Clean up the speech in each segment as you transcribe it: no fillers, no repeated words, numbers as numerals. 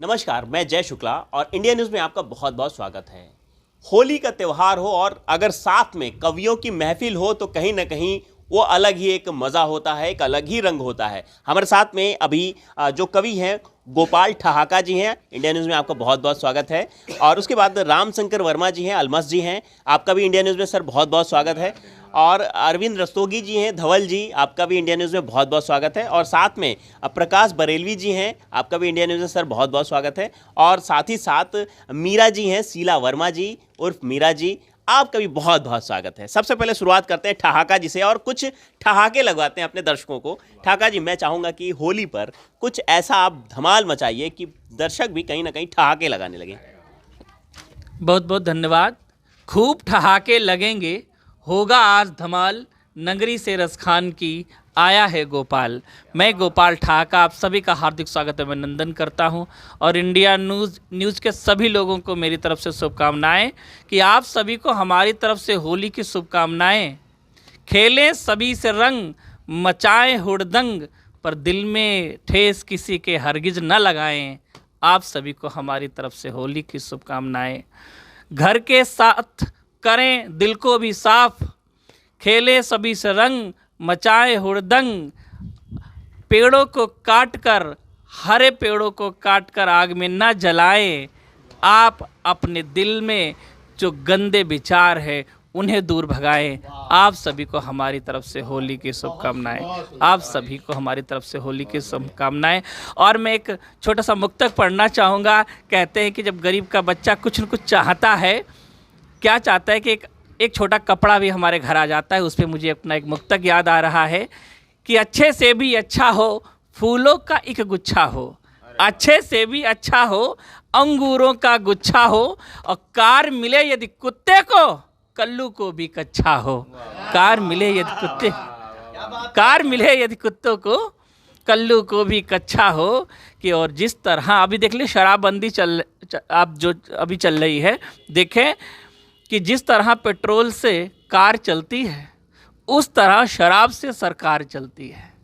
नमस्कार, मैं जय शुक्ला और इंडिया न्यूज़ में आपका बहुत बहुत स्वागत है। होली का त्यौहार हो और अगर साथ में कवियों की महफिल हो तो कहीं ना कहीं वो अलग ही एक मज़ा होता है, एक अलग ही रंग होता है। हमारे साथ में अभी जो कवि हैं गोपाल ठहाका जी हैं, इंडिया न्यूज़ में आपका बहुत बहुत स्वागत है। और उसके बाद राम शंकर वर्मा जी हैं, अलमस जी हैं, आपका भी इंडिया न्यूज़ में सर बहुत बहुत स्वागत है। और अरविंद रस्तोगी जी हैं, धवल जी, आपका भी इंडिया न्यूज़ में बहुत बहुत स्वागत है। और साथ में प्रकाश बरेलवी जी हैं, आपका भी इंडिया न्यूज़ में सर बहुत बहुत स्वागत है। और साथ ही साथ मीरा जी हैं, शीला वर्मा जी उर्फ मीरा जी, आपका भी बहुत बहुत स्वागत है। सबसे पहले शुरुआत करते हैं ठहाका जी से और कुछ ठहाके लगवाते हैं अपने दर्शकों को। ठहाका जी, मैं चाहूँगा कि होली पर कुछ ऐसा आप धमाल मचाइए कि दर्शक भी कहीं ना कहीं ठहाके लगाने लगे। बहुत बहुत धन्यवाद। खूब ठहाके लगेंगे, होगा आज धमाल, नगरी से रसखान की आया है गोपाल। मैं गोपाल ठहाका आप सभी का हार्दिक स्वागत अभिनंदन करता हूं और इंडिया न्यूज़ के सभी लोगों को मेरी तरफ से शुभकामनाएं कि आप सभी को हमारी तरफ से होली की शुभकामनाएं। खेलें सभी से रंग, मचाएं हुड़दंग, पर दिल में ठेस किसी के हरगिज न लगाएं। आप सभी को हमारी तरफ से होली की शुभकामनाएं। घर के साथ करें दिल को भी साफ, खेले सभी से रंग, मचाए हुड़दंग। पेड़ों को काट कर, हरे पेड़ों को काट कर आग में न जलाएं। आप अपने दिल में जो गंदे विचार है उन्हें दूर भगाएं। आप सभी को हमारी तरफ से होली की शुभकामनाएं। आप सभी को हमारी तरफ से होली की शुभकामनाएं। और मैं एक छोटा सा मुक्तक पढ़ना चाहूँगा। कहते हैं कि जब गरीब का बच्चा कुछ न कुछ चाहता है, क्या चाहता है कि एक छोटा कपड़ा भी हमारे घर आ जाता है। उस पर मुझे अपना एक मुक्तक याद आ रहा है कि अच्छे से भी अच्छा हो फूलों का एक गुच्छा हो, अच्छे से भी अच्छा हो अंगूरों का गुच्छा हो, और कार मिले यदि कुत्ते को कल्लू को भी कच्छा हो। कार मिले यदि कुत्तों को कल्लू को भी कच्छा हो। कि और जिस तरह अभी देख लीजिए शराबबंदी अभी चल रही है, देखें कि जिस तरह पेट्रोल से कार चलती है उस तरह शराब से सरकार चलती है।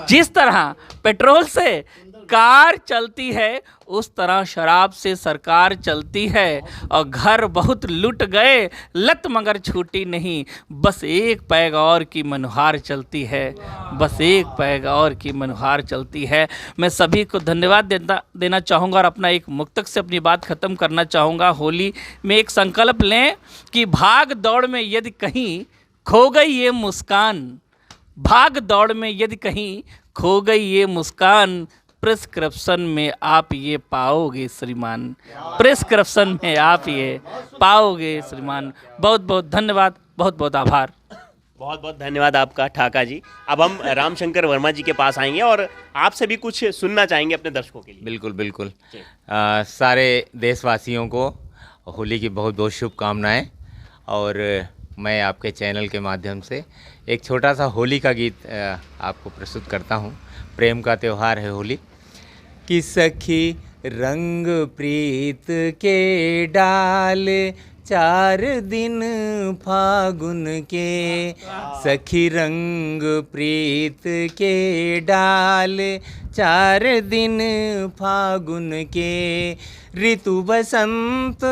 जिस तरह पेट्रोल से कार चलती है उस तरह शराब से सरकार चलती है। और घर बहुत लुट गए लत मगर छूटी नहीं, बस एक पैग और की मनुहार चलती है, बस एक पैग और की मनुहार चलती है। मैं सभी को धन्यवाद देना चाहूँगा और अपना एक मुक्तक से अपनी बात ख़त्म करना चाहूँगा। होली में एक संकल्प लें कि भाग दौड़ में यदि कहीं खो गई ये मुस्कान, भाग दौड़ में यदि कहीं खो गई ये मुस्कान, प्रिस्क्रिप्शन में आप ये पाओगे श्रीमान, प्रिस्क्रिप्शन में आप ये पाओगे श्रीमान। बहुत बहुत धन्यवाद, बहुत बहुत आभार। बहुत बहुत धन्यवाद आपका ठहाका जी। अब हम राम शंकर वर्मा जी के पास आएंगे और आपसे भी कुछ सुनना चाहेंगे अपने दर्शकों के लिए। बिल्कुल बिल्कुल। सारे देशवासियों को होली की बहुत बहुत शुभकामनाएं। और मैं आपके चैनल के माध्यम से एक छोटा सा होली का गीत आपको प्रस्तुत करता हूं। प्रेम का त्यौहार है होली। कि सखी रंग प्रीत के डाल 4 दिन फागुन के, सखी रंग प्रीत के डाल 4 दिन फागुन के, ऋतु बसंत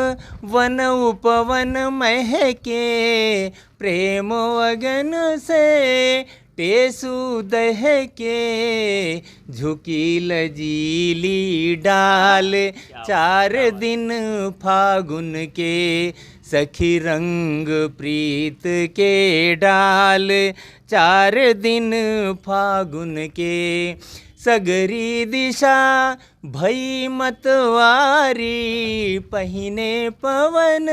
वन उपवन महके, प्रेम वगन से टेसु दह के, झुकी लजीली डाल 4 दिन फागुन के, सखी रंग प्रीत के डाल 4 दिन फागुन के, सगरी दिशा भई मतवारी, पहिने पवन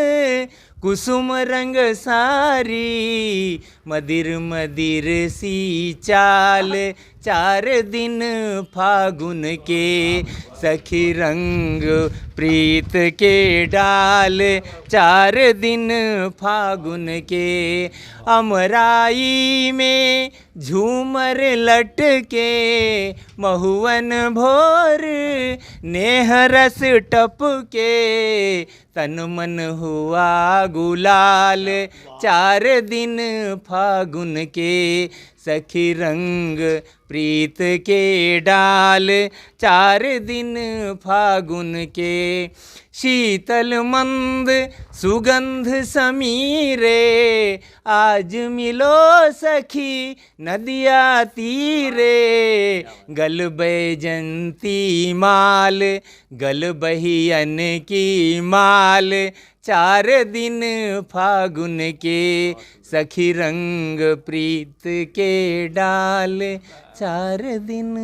कुसुम रंग सारी, मदिर मदिर सी चाल 4 दिन फागुन के, सखी रंग प्रीत के डाल 4 दिन फागुन के, अमराई में झूमर लटके, महुवन भोर नेह रस टपके, तन मन हुआ गुलाल 4 दिन फागुन के सखी रंग प्रीत के डाल। 4 दिन फागुन के शीतल मंद सुगंध समीरे। आज मिलो सखी नदिया तीरे। गल बैजंती माल गल बहियन की माल। 4 दिन फागुन के सखी रंग प्रीत के डाल। 4 दिन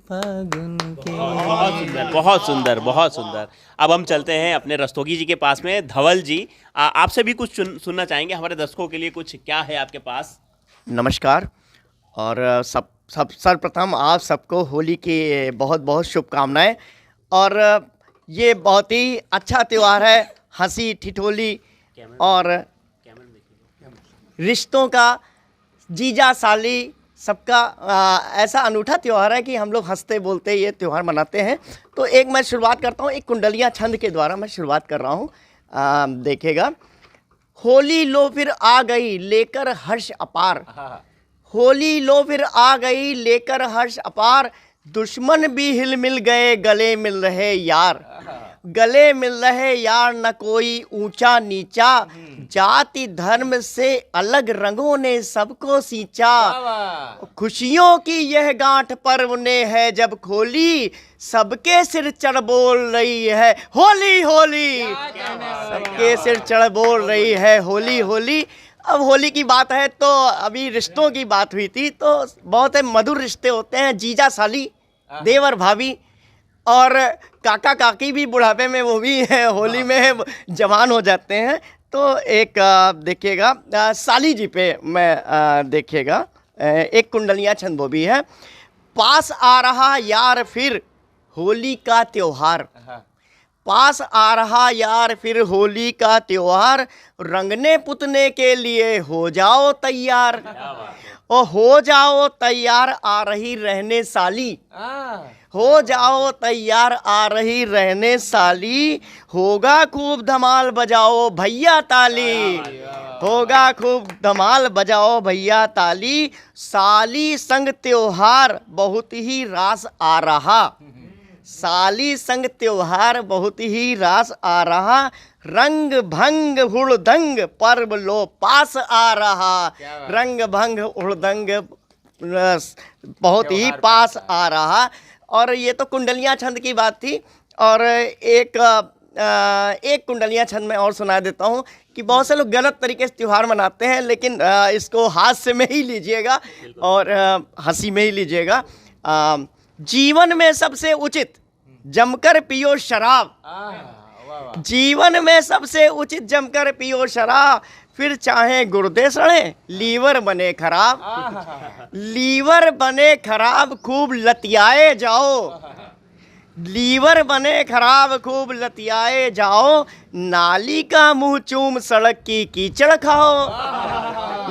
फागुन के। बहुत सुंदर, बहुत सुंदर, बहुत सुंदर। अब हम चलते हैं अपने रस्तोगी जी के पास में। धवल जी, आपसे भी कुछ सुनना चाहेंगे, हमारे दर्शकों के लिए कुछ क्या है आपके पास? नमस्कार। और सर्वप्रथम आप सबको होली की बहुत बहुत शुभकामनाएं। और ये बहुत ही अच्छा त्यौहार है, हंसी ठिठोली और रिश्तों का, जीजा साली सबका ऐसा अनूठा त्यौहार है कि हम लोग हंसते बोलते ये त्यौहार मनाते हैं। तो एक मैं शुरुआत करता हूँ, एक कुंडलियाँ छंद के द्वारा मैं शुरुआत कर रहा हूँ। देखिएगा। होली लो फिर आ गई लेकर हर्ष अपार। होली लो फिर आ गई लेकर हर्ष अपार। दुश्मन भी हिल मिल गए गले मिल रहे यार। गले मिल रहे यार, न कोई ऊंचा नीचा। जाति धर्म से अलग रंगों ने सबको सींचा। खुशियों की यह गांठ पर्व ने है जब खोली। सबके सिर चढ़ बोल रही है होली होली। सबके सिर चढ़ बोल रही है होली होली। अब होली की बात है तो अभी रिश्तों की बात हुई थी, तो बहुत मधुर रिश्ते होते हैं। जीजा साली, देवर भाभी और काका काकी भी बुढ़ापे में वो भी होली में जवान हो जाते हैं। तो एक देखिएगा साली जी पे मैं देखिएगा एक कुंडलियाँ छंद वो भी है। पास आ रहा यार फिर होली का त्योहार। पास आ रहा यार फिर होली का त्योहार। रंगने पुतने के लिए हो जाओ तैयार। और हो जाओ तैयार, आ रही रहने साली। हो जाओ तैयार, आ रही रहने साली। होगा खूब धमाल बजाओ भैया ताली। होगा खूब धमाल बजाओ भैया ताली। साली संग त्योहार बहुत ही रास आ रहा। साली संग त्योहार बहुत ही रास आ रहा। रंग भंग हुड़दंग पर्व लो पास आ रहा। रंग भंग हुड़दंग बहुत ही पास आ रहा। और ये तो कुंडलियाँ छंद की बात थी। और एक कुंडलियाँ छंद में और सुना देता हूँ कि बहुत से लोग गलत तरीके से त्यौहार मनाते हैं, लेकिन इसको हास्य में ही लीजिएगा और हंसी में ही लीजिएगा। जीवन में सबसे उचित जमकर पियो शराब। जीवन में सबसे उचित जमकर पियो शराब। फिर चाहे गुर्दे सड़े लीवर बने खराब। लीवर बने खराब खूब लतियाए जाओ। लीवर बने खराब खूब लतियाए जाओ। नाली का मुंह चूम सड़क की कीचड़ खाओ।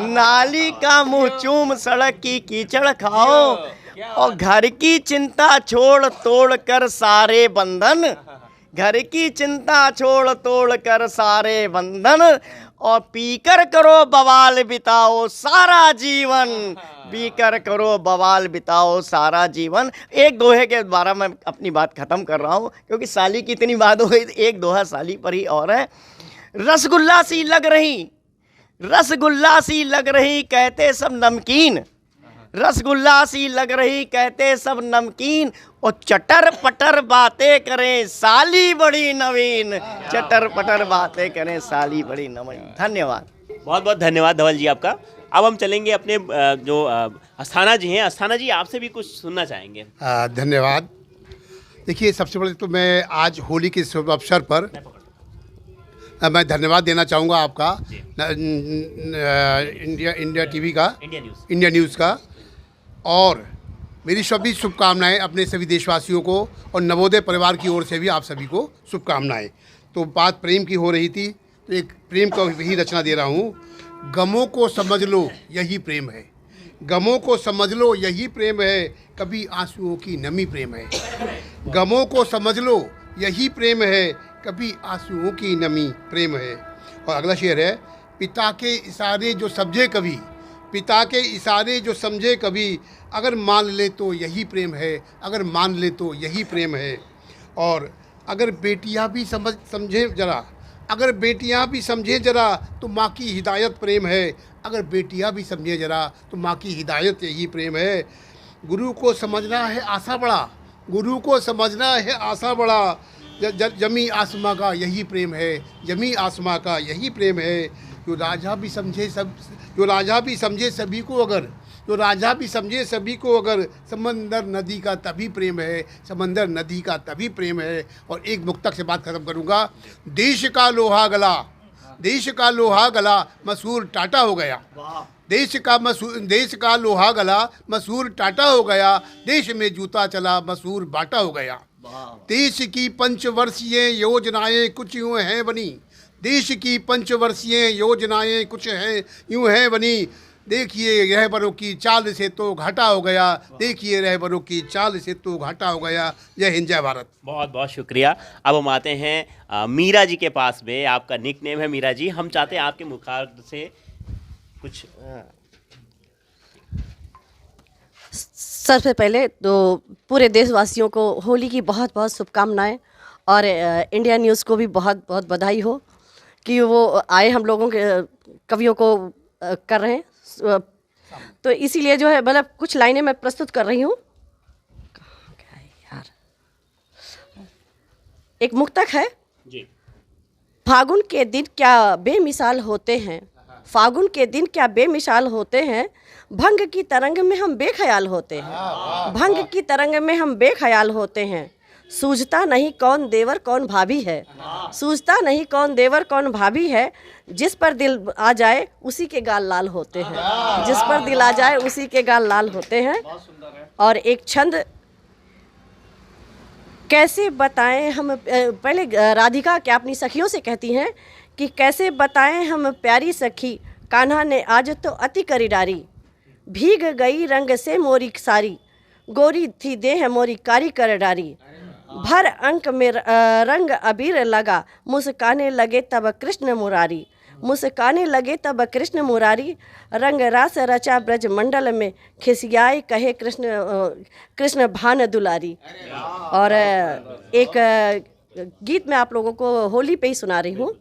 नाली का मुंह चूम सड़क की कीचड़ खाओ। और घर की चिंता छोड़ तोड़ कर सारे बंधन। घर की चिंता छोड़ तोड़ कर सारे बंधन। और पीकर करो बवाल बिताओ सारा जीवन। पीकर करो बवाल बिताओ सारा जीवन। एक दोहे के द्वारा मैं अपनी बात ख़त्म कर रहा हूँ, क्योंकि साली की इतनी बात हो गई। एक दोहा साली पर ही और है। रसगुल्ला सी लग रही, रसगुल्ला सी लग रही कहते सब नमकीन। रसगुल्ला सी लग रही कहते सब नमकीन। और चटर पटर बातें करें साली बड़ी नवीन। चटर पटर बातें करें साली बड़ी नवीन। धन्यवाद। बहुत बहुत धन्यवाद धवल जी आपका। अब हम चलेंगे अपने जो अस्थाना जी हैं। अस्थाना जी, आपसे भी कुछ सुनना चाहेंगे। धन्यवाद। देखिए, सबसे पहले तो मैं आज होली के शुभ अवसर पर मैं धन्यवाद देना चाहूँगा आपका इंडिया टीवी का, इंडिया न्यूज़ का। और मेरी सभी शुभकामनाएं अपने सभी देशवासियों को और नवोदय परिवार की ओर से भी आप सभी को शुभकामनाएं। तो बात प्रेम की हो रही थी, तो एक प्रेम का ही रचना दे रहा हूँ। गमों को समझ लो यही प्रेम है। गमों को समझ लो यही प्रेम है। कभी आंसुओं की नमी प्रेम है। गमों को समझ लो यही प्रेम है। कभी आंसुओं की नमी प्रेम है। और अगला शेर है, पिता के इशारे जो समझे कभी, पिता के इशारे जो समझे कभी, अगर मान ले तो यही प्रेम है, अगर मान ले तो यही प्रेम है। और अगर बेटियां भी समझें जरा, अगर बेटियां भी समझें जरा तो माँ की हिदायत प्रेम है, अगर बेटियां भी समझें जरा तो माँ की हिदायत यही प्रेम है। गुरु को समझना है आशा बड़ा, गुरु को समझना है आशा बड़ा, जमी आसमां का यही प्रेम है, जमी आसमां का यही प्रेम है। जो राजा भी समझे जो राजा भी समझे सभी को अगर, जो राजा भी समझे सभी को अगर, समंदर नदी का तभी प्रेम है, समंदर नदी का तभी प्रेम है। और एक मुक्तक से बात खत्म करूँगा। देश का लोहा गला, देश का लोहा गला मशहूर टाटा हो गया, देश का लोहा गला मशहूर टाटा हो गया, देश में जूता चला मशहूर बाटा हो गया। देश की पंचवर्षीय योजनाएं कुछ यूँ हैं बनी, देश की पंचवर्षीय योजनाएं कुछ हैं यूँ हैं बनी। देखिए रहबरों की चाल से तो घाटा हो गया, देखिए रहबरों की चाल से तो घाटा हो गया। जय हिंद, जय भारत। बहुत बहुत शुक्रिया। अब हम आते हैं मीरा जी के पास में। आपका निक नेम है मीरा जी, हम चाहते हैं आपके मुखार से कुछ। सबसे पहले तो पूरे देशवासियों को होली की बहुत बहुत शुभकामनाएं, और इंडिया न्यूज़ को भी बहुत बहुत बधाई हो कि वो आए हम लोगों के कवियों को कर रहे हैं। तो इसीलिए जो है मतलब कुछ लाइनें मैं प्रस्तुत कर रही हूँ। क्या है यार, एक मुक्तक है जी। फागुन के दिन क्या बेमिसाल होते हैं, फागुन के दिन क्या बेमिसाल होते हैं, भंग की तरंग में हम बेख्याल होते हैं, भंग की तरंग में हम बेख्याल होते हैं। सूझता नहीं कौन देवर कौन भाभी है, सूझता नहीं कौन देवर कौन भाभी है, जिस पर दिल आ जाए उसी के गाल लाल होते हैं, जिस पर दिल आ जाए उसी के गाल लाल होते हैं। और एक छंद कैसे बताएं हम, पहले राधिका क्या अपनी सखियों से कहती हैं कि कैसे बताएं हम प्यारी सखी, कान्हा ने आज तो अति करी डारी, भीग गई रंग से मोरी सारी, गोरी थी देह मोरी कारी कर डारी, भर अंक में रंग अबीर लगा, मुस्काने लगे तब कृष्ण मुरारी, मुस्काने लगे तब कृष्ण मुरारी, रंग रास रचा ब्रज मंडल में, खिसियाए कहे कृष्ण भान दुलारी। और एक गीत मैं आप लोगों को होली पे ही सुना रही हूँ।